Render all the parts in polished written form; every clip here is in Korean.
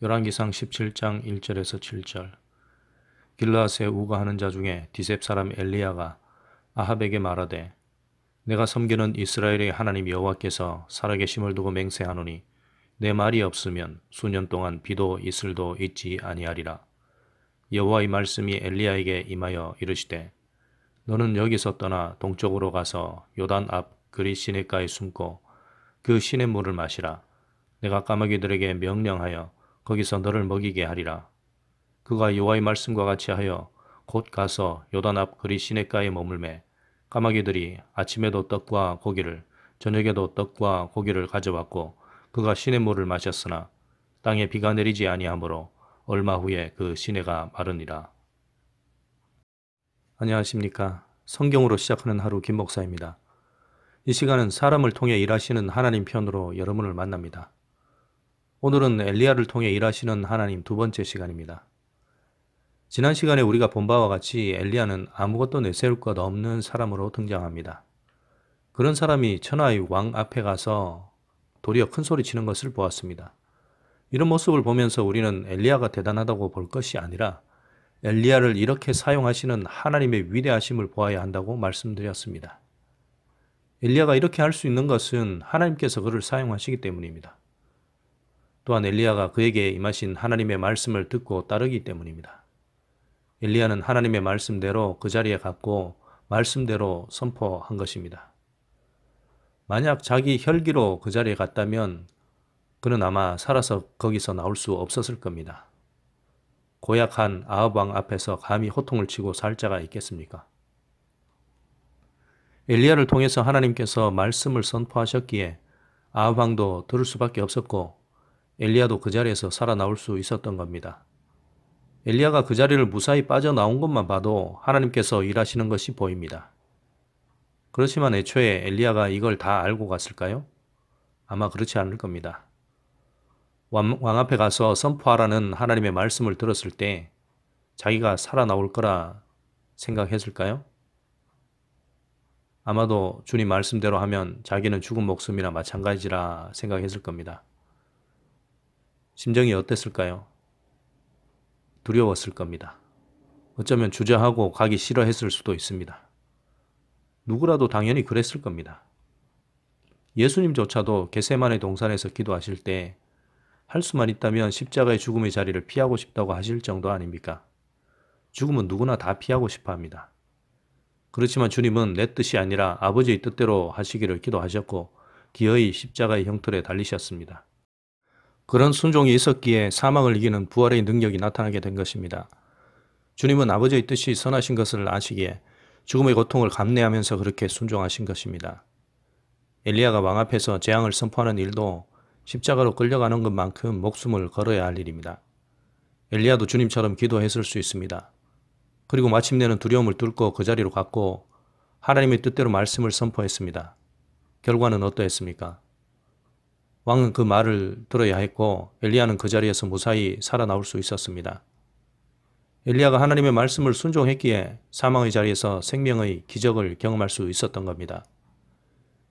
열왕기상 17장 1절에서 7절. 길르앗에 우거하는 자 중에 디셉 사람 엘리야가 아합에게 말하되 내가 섬기는 이스라엘의 하나님 여호와께서 살아계심을 두고 맹세하노니 내 말이 없으면 수년 동안 비도 이슬도 있지 아니하리라. 여호와의 말씀이 엘리야에게 임하여 이르시되 너는 여기서 떠나 동쪽으로 가서 요단 앞 그리 시냇가에 숨고 그 시냇물을 마시라. 내가 까마귀들에게 명령하여 거기서 너를 먹이게 하리라. 그가 여호와의 말씀과 같이 하여 곧 가서 요단 앞 그리 시냇가에 머물매 까마귀들이 아침에도 떡과 고기를 저녁에도 떡과 고기를 가져왔고 그가 시냇물을 마셨으나 땅에 비가 내리지 아니하므로 얼마 후에 그 시내가 마르니라. 안녕하십니까. 성경으로 시작하는 하루 김 목사입니다. 이 시간은 사람을 통해 일하시는 하나님 편으로 여러분을 만납니다. 오늘은 엘리야를 통해 일하시는 하나님 두 번째 시간입니다. 지난 시간에 우리가 본 바와 같이 엘리야는 아무것도 내세울 것 없는 사람으로 등장합니다. 그런 사람이 천하의 왕 앞에 가서 도리어 큰 소리 치는 것을 보았습니다. 이런 모습을 보면서 우리는 엘리야가 대단하다고 볼 것이 아니라 엘리야를 이렇게 사용하시는 하나님의 위대하심을 보아야 한다고 말씀드렸습니다. 엘리야가 이렇게 할 수 있는 것은 하나님께서 그를 사용하시기 때문입니다. 또한 엘리야가 그에게 임하신 하나님의 말씀을 듣고 따르기 때문입니다. 엘리야는 하나님의 말씀대로 그 자리에 갔고 말씀대로 선포한 것입니다. 만약 자기 혈기로 그 자리에 갔다면 그는 아마 살아서 거기서 나올 수 없었을 겁니다. 고약한 아합 왕 앞에서 감히 호통을 치고 살 자가 있겠습니까? 엘리야를 통해서 하나님께서 말씀을 선포하셨기에 아합 왕도 들을 수밖에 없었고 엘리야도 그 자리에서 살아나올 수 있었던 겁니다. 엘리야가 그 자리를 무사히 빠져나온 것만 봐도 하나님께서 일하시는 것이 보입니다. 그렇지만 애초에 엘리야가 이걸 다 알고 갔을까요? 아마 그렇지 않을 겁니다. 왕 앞에 가서 선포하라는 하나님의 말씀을 들었을 때 자기가 살아나올 거라 생각했을까요? 아마도 주님 말씀대로 하면 자기는 죽은 목숨이나 마찬가지라 생각했을 겁니다. 심정이 어땠을까요? 두려웠을 겁니다. 어쩌면 주저하고 가기 싫어했을 수도 있습니다. 누구라도 당연히 그랬을 겁니다. 예수님조차도 겟세마네 동산에서 기도하실 때 할 수만 있다면 십자가의 죽음의 자리를 피하고 싶다고 하실 정도 아닙니까? 죽음은 누구나 다 피하고 싶어 합니다. 그렇지만 주님은 내 뜻이 아니라 아버지의 뜻대로 하시기를 기도하셨고 기어이 십자가의 형틀에 달리셨습니다. 그런 순종이 있었기에 사망을 이기는 부활의 능력이 나타나게 된 것입니다. 주님은 아버지의 뜻이 선하신 것을 아시기에 죽음의 고통을 감내하면서 그렇게 순종하신 것입니다. 엘리야가 왕 앞에서 재앙을 선포하는 일도 십자가로 끌려가는 것만큼 목숨을 걸어야 할 일입니다. 엘리야도 주님처럼 기도했을 수 있습니다. 그리고 마침내는 두려움을 뚫고 그 자리로 갔고 하나님의 뜻대로 말씀을 선포했습니다. 결과는 어떠했습니까? 왕은 그 말을 들어야 했고 엘리야는 그 자리에서 무사히 살아나올 수 있었습니다. 엘리야가 하나님의 말씀을 순종했기에 사망의 자리에서 생명의 기적을 경험할 수 있었던 겁니다.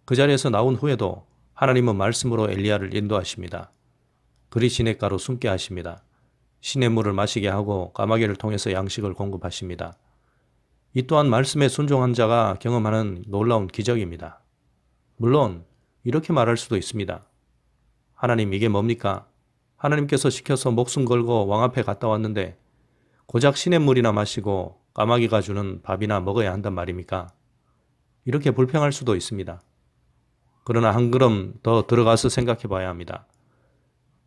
그 자리에서 나온 후에도 하나님은 말씀으로 엘리야를 인도하십니다. 그리 시냇가로 숨게 하십니다. 시냇물을 마시게 하고 까마귀를 통해서 양식을 공급하십니다. 이 또한 말씀에 순종한 자가 경험하는 놀라운 기적입니다. 물론 이렇게 말할 수도 있습니다. 하나님 이게 뭡니까? 하나님께서 시켜서 목숨 걸고 왕 앞에 갔다 왔는데 고작 시냇물이나 마시고 까마귀가 주는 밥이나 먹어야 한단 말입니까? 이렇게 불평할 수도 있습니다. 그러나 한 걸음 더 들어가서 생각해 봐야 합니다.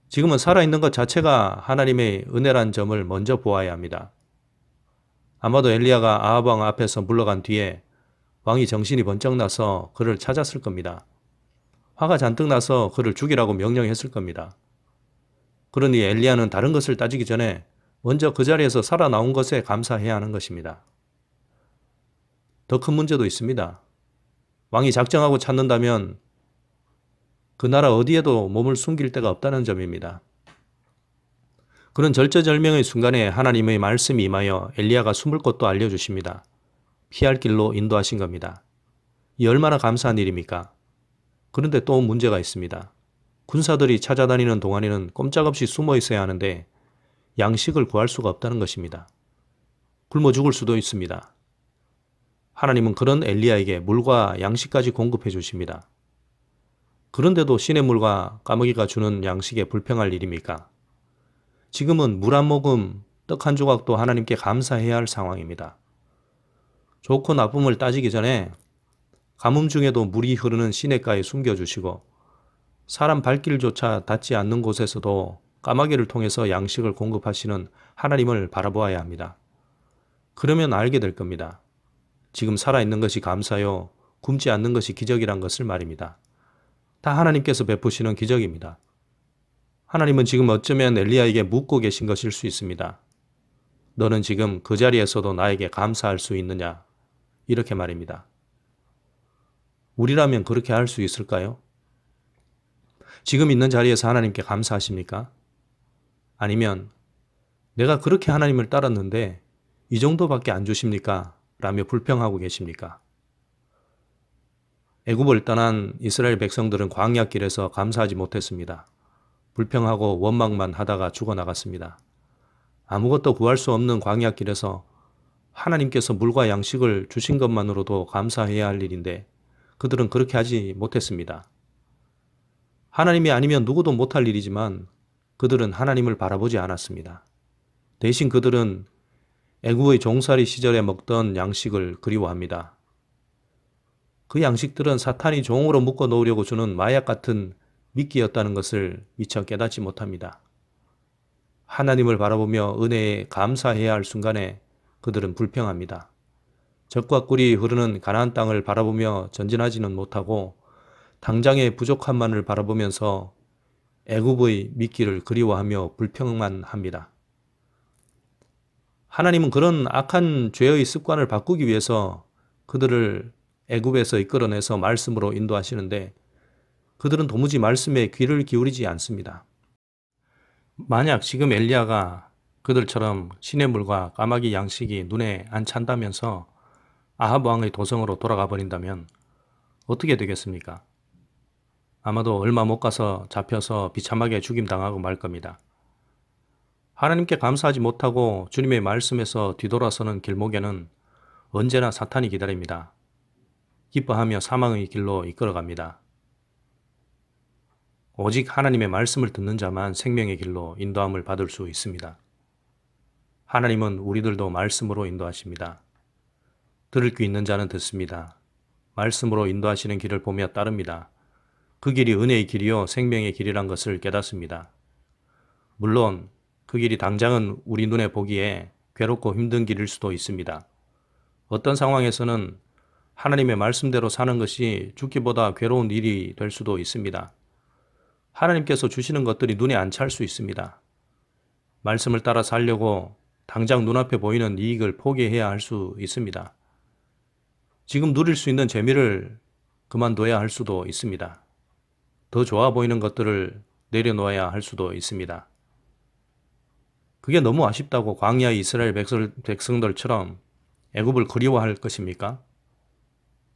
지금은 살아있는 것 자체가 하나님의 은혜란 점을 먼저 보아야 합니다. 아마도 엘리야가 아합 왕 앞에서 물러간 뒤에 왕이 정신이 번쩍 나서 그를 찾았을 겁니다. 화가 잔뜩 나서 그를 죽이라고 명령했을 겁니다. 그러니 엘리야는 다른 것을 따지기 전에 먼저 그 자리에서 살아나온 것에 감사해야 하는 것입니다. 더 큰 문제도 있습니다. 왕이 작정하고 찾는다면 그 나라 어디에도 몸을 숨길 데가 없다는 점입니다. 그런 절체절명의 순간에 하나님의 말씀이 임하여 엘리야가 숨을 곳도 알려주십니다. 피할 길로 인도하신 겁니다. 이 얼마나 감사한 일입니까? 그런데 또 문제가 있습니다. 군사들이 찾아다니는 동안에는 꼼짝없이 숨어 있어야 하는데 양식을 구할 수가 없다는 것입니다. 굶어 죽을 수도 있습니다. 하나님은 그런 엘리야에게 물과 양식까지 공급해 주십니다. 그런데도 시냇물과 까마귀가 주는 양식에 불평할 일입니까? 지금은 물 한 모금, 떡 한 조각도 하나님께 감사해야 할 상황입니다. 좋고 나쁨을 따지기 전에 가뭄 중에도 물이 흐르는 시냇가에 숨겨주시고 사람 발길조차 닿지 않는 곳에서도 까마귀를 통해서 양식을 공급하시는 하나님을 바라보아야 합니다. 그러면 알게 될 겁니다. 지금 살아있는 것이 감사요, 굶지 않는 것이 기적이란 것을 말입니다. 다 하나님께서 베푸시는 기적입니다. 하나님은 지금 어쩌면 엘리야에게 묻고 계신 것일 수 있습니다. 너는 지금 그 자리에서도 나에게 감사할 수 있느냐? 이렇게 말입니다. 우리라면 그렇게 할 수 있을까요? 지금 있는 자리에서 하나님께 감사하십니까? 아니면 내가 그렇게 하나님을 따랐는데 이 정도밖에 안 주십니까? 라며 불평하고 계십니까? 애굽을 떠난 이스라엘 백성들은 광야길에서 감사하지 못했습니다. 불평하고 원망만 하다가 죽어나갔습니다. 아무것도 구할 수 없는 광야길에서 하나님께서 물과 양식을 주신 것만으로도 감사해야 할 일인데 그들은 그렇게 하지 못했습니다. 하나님이 아니면 누구도 못할 일이지만 그들은 하나님을 바라보지 않았습니다. 대신 그들은 애굽의 종살이 시절에 먹던 양식을 그리워합니다. 그 양식들은 사탄이 종으로 묶어 놓으려고 주는 마약 같은 미끼였다는 것을 미처 깨닫지 못합니다. 하나님을 바라보며 은혜에 감사해야 할 순간에 그들은 불평합니다. 젖과 꿀이 흐르는 가나안 땅을 바라보며 전진하지는 못하고 당장의 부족함만을 바라보면서 애굽의 미끼를 그리워하며 불평만 합니다. 하나님은 그런 악한 죄의 습관을 바꾸기 위해서 그들을 애굽에서 이끌어내서 말씀으로 인도하시는데 그들은 도무지 말씀에 귀를 기울이지 않습니다. 만약 지금 엘리야가 그들처럼 시냇물과 까마귀 양식이 눈에 안 찬다면서 아합 왕의 도성으로 돌아가 버린다면 어떻게 되겠습니까? 아마도 얼마 못 가서 잡혀서 비참하게 죽임당하고 말 겁니다. 하나님께 감사하지 못하고 주님의 말씀에서 뒤돌아서는 길목에는 언제나 사탄이 기다립니다. 기뻐하며 사망의 길로 이끌어갑니다. 오직 하나님의 말씀을 듣는 자만 생명의 길로 인도함을 받을 수 있습니다. 하나님은 우리들도 말씀으로 인도하십니다. 들을 귀 있는 자는 듣습니다. 말씀으로 인도하시는 길을 보며 따릅니다. 그 길이 은혜의 길이요 생명의 길이란 것을 깨닫습니다. 물론 그 길이 당장은 우리 눈에 보기에 괴롭고 힘든 길일 수도 있습니다. 어떤 상황에서는 하나님의 말씀대로 사는 것이 죽기보다 괴로운 일이 될 수도 있습니다. 하나님께서 주시는 것들이 눈에 안 찰 수 있습니다. 말씀을 따라 살려고 당장 눈앞에 보이는 이익을 포기해야 할 수 있습니다. 지금 누릴 수 있는 재미를 그만둬야 할 수도 있습니다. 더 좋아 보이는 것들을 내려놓아야 할 수도 있습니다. 그게 너무 아쉽다고 광야의 이스라엘 백성들처럼 애굽을 그리워할 것입니까?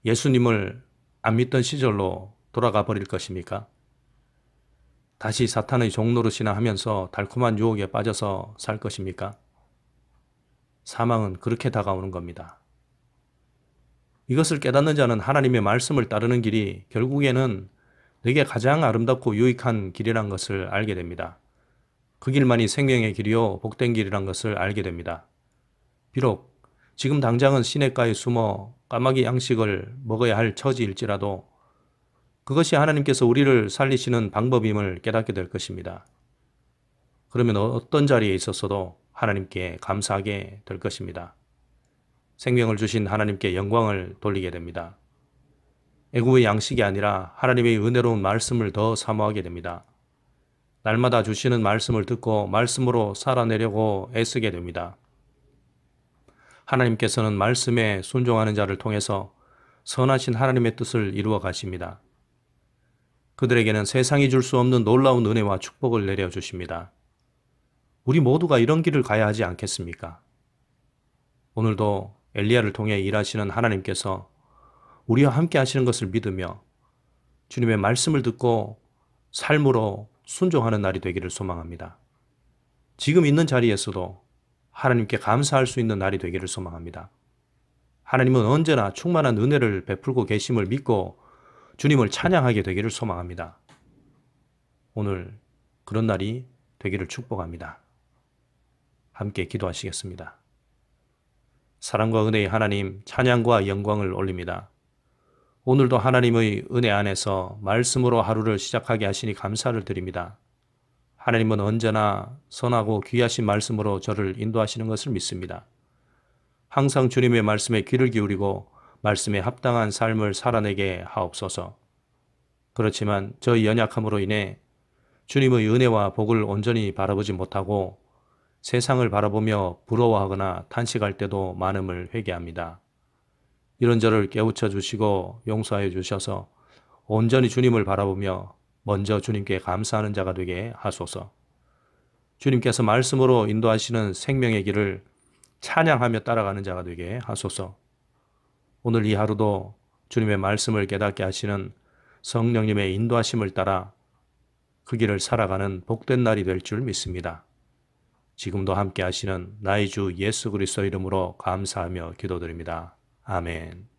예수님을 안 믿던 시절로 돌아가 버릴 것입니까? 다시 사탄의 종노릇이나 하면서 달콤한 유혹에 빠져서 살 것입니까? 사망은 그렇게 다가오는 겁니다. 이것을 깨닫는 자는 하나님의 말씀을 따르는 길이 결국에는 내게 가장 아름답고 유익한 길이란 것을 알게 됩니다. 그 길만이 생명의 길이요 복된 길이란 것을 알게 됩니다. 비록 지금 당장은 시냇가에 숨어 까마귀 양식을 먹어야 할 처지일지라도 그것이 하나님께서 우리를 살리시는 방법임을 깨닫게 될 것입니다. 그러면 어떤 자리에 있었어도 하나님께 감사하게 될 것입니다. 생명을 주신 하나님께 영광을 돌리게 됩니다. 애굽의 양식이 아니라 하나님의 은혜로운 말씀을 더 사모하게 됩니다. 날마다 주시는 말씀을 듣고 말씀으로 살아내려고 애쓰게 됩니다. 하나님께서는 말씀에 순종하는 자를 통해서 선하신 하나님의 뜻을 이루어 가십니다. 그들에게는 세상이 줄 수 없는 놀라운 은혜와 축복을 내려주십니다. 우리 모두가 이런 길을 가야 하지 않겠습니까? 오늘도 엘리야를 통해 일하시는 하나님께서 우리와 함께 하시는 것을 믿으며 주님의 말씀을 듣고 삶으로 순종하는 날이 되기를 소망합니다. 지금 있는 자리에서도 하나님께 감사할 수 있는 날이 되기를 소망합니다. 하나님은 언제나 충만한 은혜를 베풀고 계심을 믿고 주님을 찬양하게 되기를 소망합니다. 오늘 그런 날이 되기를 축복합니다. 함께 기도하시겠습니다. 사랑과 은혜의 하나님, 찬양과 영광을 올립니다. 오늘도 하나님의 은혜 안에서 말씀으로 하루를 시작하게 하시니 감사를 드립니다. 하나님은 언제나 선하고 귀하신 말씀으로 저를 인도하시는 것을 믿습니다. 항상 주님의 말씀에 귀를 기울이고 말씀에 합당한 삶을 살아내게 하옵소서. 그렇지만 저의 연약함으로 인해 주님의 은혜와 복을 온전히 바라보지 못하고 세상을 바라보며 부러워하거나 탄식할 때도 많음을 회개합니다. 이런 저를 깨우쳐 주시고 용서하여 주셔서 온전히 주님을 바라보며 먼저 주님께 감사하는 자가 되게 하소서. 주님께서 말씀으로 인도하시는 생명의 길을 찬양하며 따라가는 자가 되게 하소서. 오늘 이 하루도 주님의 말씀을 깨닫게 하시는 성령님의 인도하심을 따라 그 길을 살아가는 복된 날이 될 줄 믿습니다. 지금도 함께 하시는 나의 주 예수 그리스도 이름으로 감사하며 기도드립니다. 아멘.